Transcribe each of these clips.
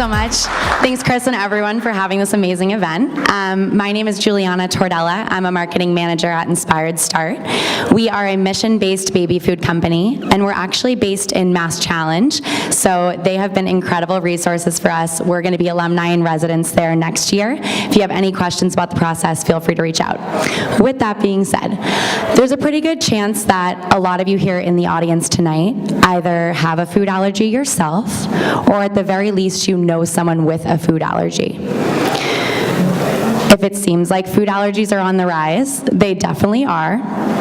so much. Thanks, Chris and everyone, for having this amazing event. My name is Juliana Tordella. I'm a marketing manager at Inspired Start. We are a mission-based baby food company, and we're actually based in Mass Challenge, so they have been incredible resources for us. We're going to be alumni and residents there next year. If you have any questions about the process, feel free to reach out. With that being said, there's a pretty good chance that a lot of you here in the audience tonight either have a food allergy yourself, or at the very least you know someone with a food allergy. If it seems like food allergies are on the rise, they definitely are.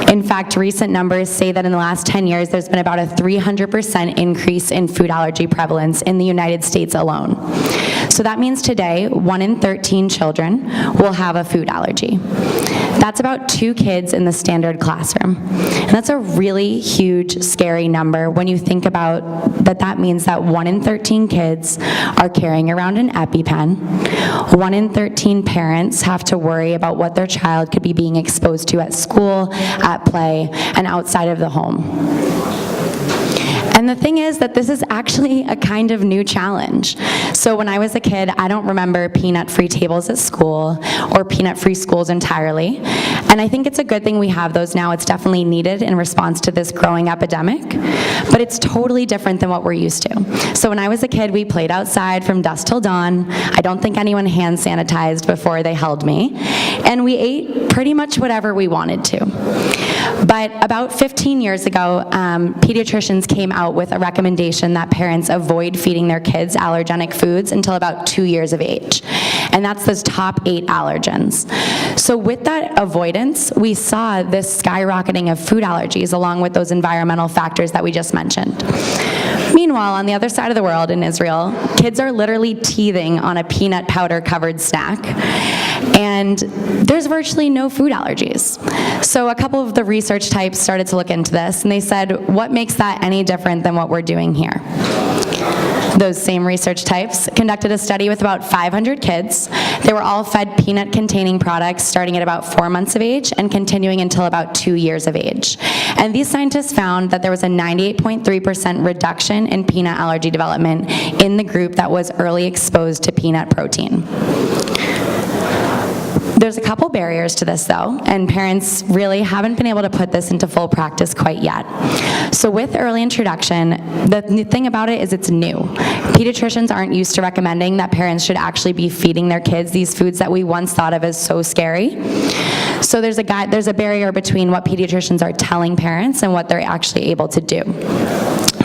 In fact, recent numbers say that in the last 10 years, there's been about a 300% increase in food allergy prevalence in the United States alone. So that means today, 1 in 13 children will have a food allergy. That's about 2 kids in the standard classroom. And that's a really huge, scary number when you think about that means that 1 in 13 kids are carrying around an EpiPen. 1 in 13 parents have to worry about what their child could be being exposed to at school, at play, and outside of the home. And the thing is that this is actually a kind of new challenge. So when I was a kid, I don't remember peanut-free tables at school or peanut-free schools entirely. And I think it's a good thing we have those now. It's definitely needed in response to this growing epidemic. But it's totally different than what we're used to. So when I was a kid, we played outside from dusk till dawn. I don't think anyone hand sanitized before they held me. And we ate pretty much whatever we wanted to. But about 15 years ago, pediatricians came out with a recommendation that parents avoid feeding their kids allergenic foods until about 2 years of age. And that's those top 8 allergens. So with that avoidance, we saw this skyrocketing of food allergies along with those environmental factors that we just mentioned. Meanwhile, on the other side of the world in Israel, kids are literally teething on a peanut powder covered snack. And there's virtually no food allergies. So a couple of the research types started to look into this, and they said, what makes that any different than what we're doing here? Those same research types conducted a study with about 500 kids. They were all fed peanut-containing products starting at about 4 months of age and continuing until about 2 years of age. And these scientists found that there was a 98.3% reduction in peanut allergy development in the group that was early exposed to peanut protein. There's a couple barriers to this though, and parents really haven't been able to put this into full practice quite yet. So with early introduction, the thing about it is it's new. Pediatricians aren't used to recommending that parents should actually be feeding their kids these foods that we once thought of as so scary. So there's a barrier between what pediatricians are telling parents and what they're actually able to do.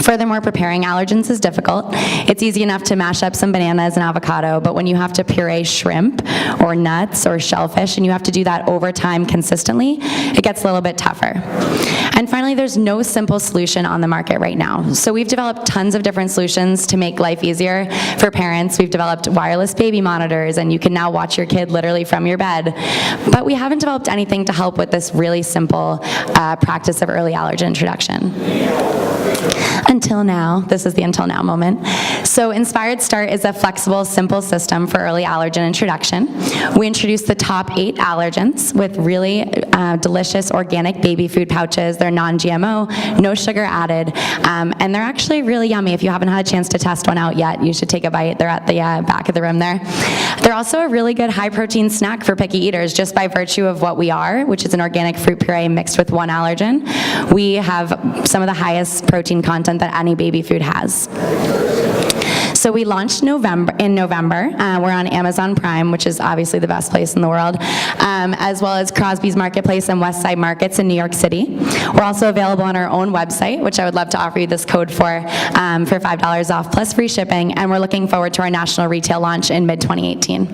Furthermore, preparing allergens is difficult. It's easy enough to mash up some bananas and avocado, but when you have to puree shrimp or nuts or shellfish, and you have to do that over time consistently, it gets a little bit tougher. And finally, there's no simple solution on the market right now. So we've developed tons of different solutions to make life easier for parents. We've developed wireless baby monitors, and you can now watch your kid literally from your bed. But we haven't developed anything to help with this really simple practice of early allergen introduction. Until now, this is the until now moment. So Inspired Start is a flexible, simple system for early allergen introduction. We introduced the top 8 allergens with really delicious organic baby food pouches. They're non-GMO, no sugar added, and they're actually really yummy. If you haven't had a chance to test one out yet, you should take a bite. They're at the back of the room there. They're also a really good high-protein snack for picky eaters just by virtue of what we are, which is an organic fruit puree mixed with 1 allergen. We have some of the highest protein content that any baby food has. So we launched in November. We're on Amazon Prime, which is obviously the best place in the world, as well as Crosby's Marketplace and Westside Markets in New York City. We're also available on our own website, which I would love to offer you this code for $5 off plus free shipping, and we're looking forward to our national retail launch in mid-2018.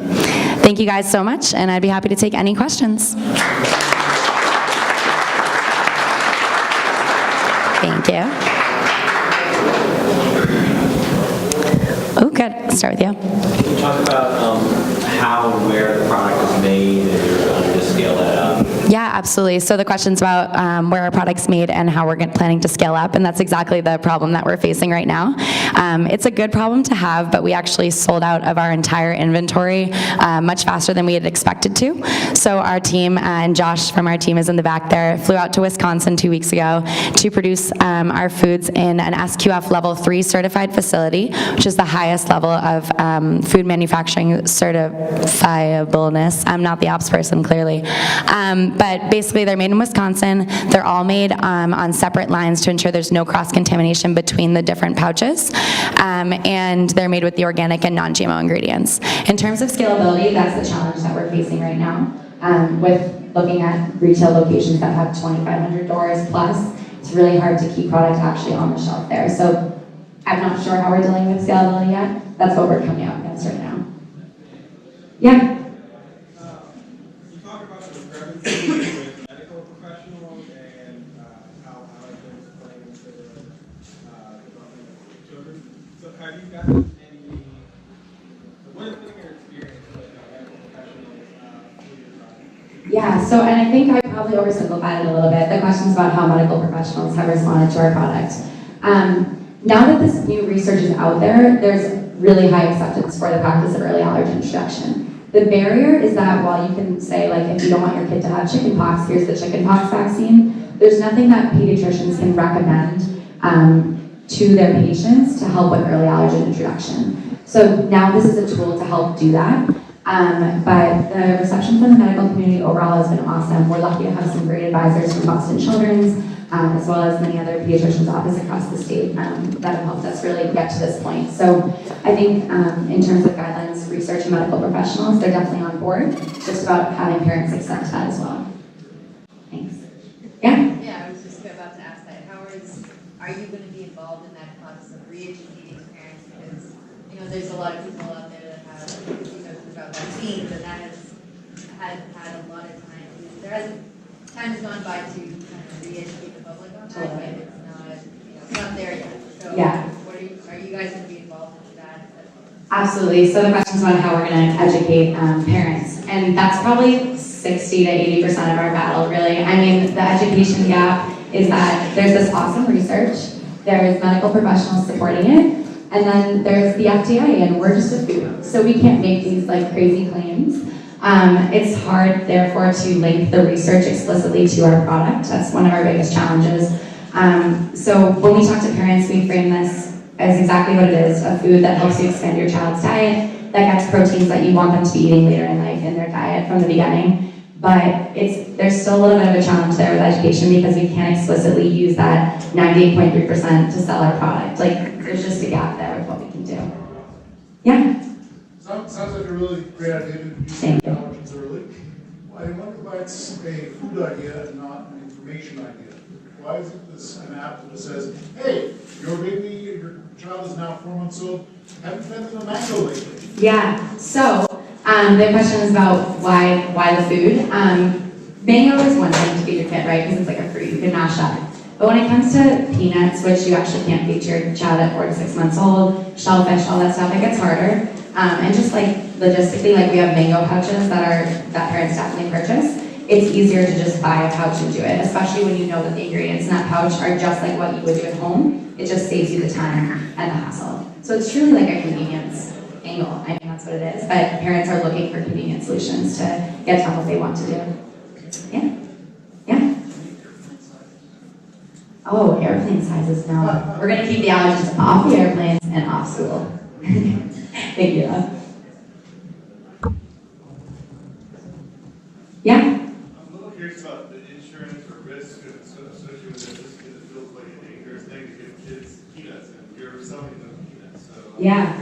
Thank you guys so much, and I'd be happy to take any questions. Thank you. Oh, good. I'll start with you. Can you talk about how and where the product is made and just scale that up? Yeah, absolutely. So the question's about where our product's made and how we're planning to scale up, and that's exactly the problem that we're facing right now. It's a good problem to have, but we actually sold out of our entire inventory much faster than we had expected to. So our team, and Josh from our team is in the back there, flew out to Wisconsin 2 weeks ago to produce our foods in an SQF Level 3 certified facility, which is the highest level of food manufacturing certifiableness. I'm not the ops person, clearly. But basically, they're made in Wisconsin. They're all made on separate lines to ensure there's no cross-contamination between the different pouches. And they're made with the organic and non-GMO ingredients. In terms of scalability, that's the challenge that we're facing right now. With looking at retail locations that have 2,500 doors plus, it's really hard to keep product actually on the shelf there. So I'm not sure how we're dealing with scalability yet. That's what we're coming up against right now. Yeah? You talk about the discrepancy with medical professionals and how allergens play into the development of children. So have you gotten any, what has been your experience with medical professionals with your product? Yeah, so, and I think I probably oversimplified it a little bit. The question's about how medical professionals have responded to our product. Now that this new research is out there, there's really high acceptance for the practice of early allergen introduction. The barrier is that while you can say, like, if you don't want your kid to have chickenpox, here's the chickenpox vaccine, there's nothing that pediatricians can recommend to their patients to help with early allergen introduction. So now this is a tool to help do that. But the reception from the medical community overall has been awesome. We're lucky to have some great advisors from Boston Children's, as well as many other pediatricians' offices across the state that have helped us really get to this point. So I think in terms of guidelines, research, and medical professionals, they're definitely on board. It's just about having parents accept that as well. Thanks. Yeah? Yeah, I was just about to ask that. Are you going to be involved in that process of re-educating parents? Because, there's a lot of people out there that have, about vaccines, and that has had a lot of time. Time has gone by to kind of re-educate the public on that, but it's not there yet. So yeah. Are you guys going to be involved in that? Absolutely. So the question's about how we're going to educate parents. And that's probably 60 to 80% of our battle, really. I mean, the education gap is that there's this awesome research, there's medical professionals supporting it, and then there's the FDA, and we're just a food. So we can't make these crazy claims. It's hard, therefore, to link the research explicitly to our product. That's one of our biggest challenges. So when we talk to parents, we frame this as exactly what it is, a food that helps you expand your child's diet, that gets proteins that you want them to be eating later in life in their diet from the beginning. But there's still a little bit of a challenge there with education because we can't explicitly use that 98.3% to sell our product. There's just a gap there with what we can do. Yeah? Sounds like a really great idea to use allergens early. I wonder why it's a food idea and not an information idea. Why isn't this an app that says, hey, your child is now 4 months old, haven't fed them a mango lately? Yeah, so the question is about why the food. Mango is one thing to feed your kid, right? Because it's like a fruit you can mash up. But when it comes to peanuts, which you actually can't feed your child at 4 to 6 months old, shellfish, all that stuff, it gets harder. And just logistically, we have mango pouches that parents definitely purchase. It's easier to just buy a pouch and do it, especially when you know that the ingredients in that pouch are just like what you would do at home. It just saves you the time and the hassle. So it's truly like a convenience angle. I mean, that's what it is. But parents are looking for convenient solutions to get done what they want to do. Yeah? Yeah? Oh, airplane sizes, no. We're going to keep the allergens off the airplanes and off school. Thank you. Yeah? I'm a little curious about the insurance or risk associated with this because it feels like a dangerous thing to give kids peanuts and you're selling them peanuts. So yeah.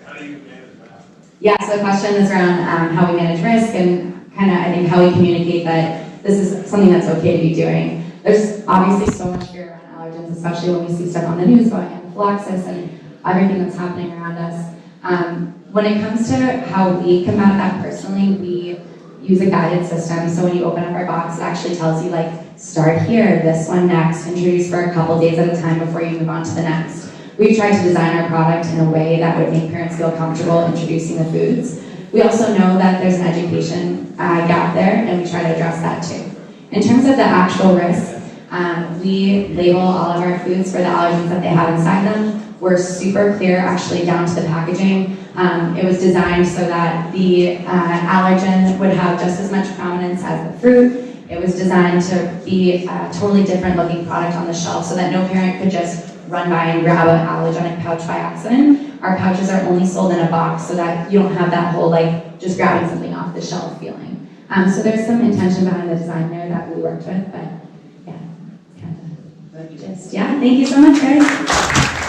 How do you manage that? Yeah, so the question is around how we manage risk and kind of, I think, how we communicate that this is something that's okay to be doing. There's obviously so much fear around allergens, especially when we see stuff on the news about anaphylaxis and everything that's happening around us. When it comes to how we combat that personally, we use a guided system. So when you open up our box, it actually tells you start here, this one next, introduce for a couple days at a time before you move on to the next. We've tried to design our product in a way that would make parents feel comfortable introducing the foods. We also know that there's an education gap there, and we try to address that too. In terms of the actual risks, we label all of our foods for the allergens that they have inside them. We're super clear, actually, down to the packaging. It was designed so that the allergen would have just as much prominence as the fruit. It was designed to be a totally different looking product on the shelf so that no parent could just run by and grab an allergenic pouch by accident. Our pouches are only sold in a box so that you don't have that whole like just grabbing something off the shelf feeling. So there's some intention behind the design there that we worked with, but yeah, it's kind of just, yeah, thank you so much, guys.